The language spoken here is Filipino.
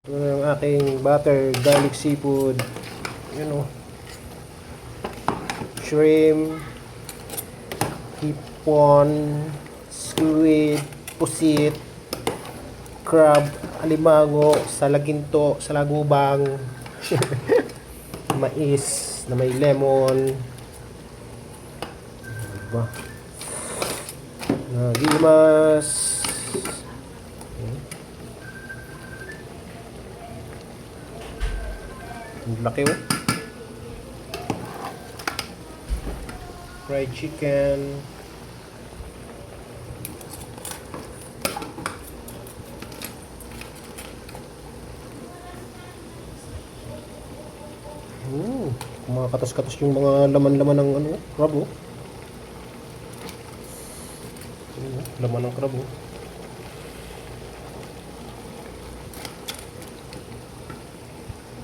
Ito na yung aking butter garlic seafood. Yun o. Shrimp, hipon, squid, pusit, crab, alimango, salaginto, salagubang, mais na may lemon. Diba? Nagimas. Ang laki oh. Fried chicken. Kumakatas-katas yung mga laman-laman ng ano, crab oh. Laman ng crab oh.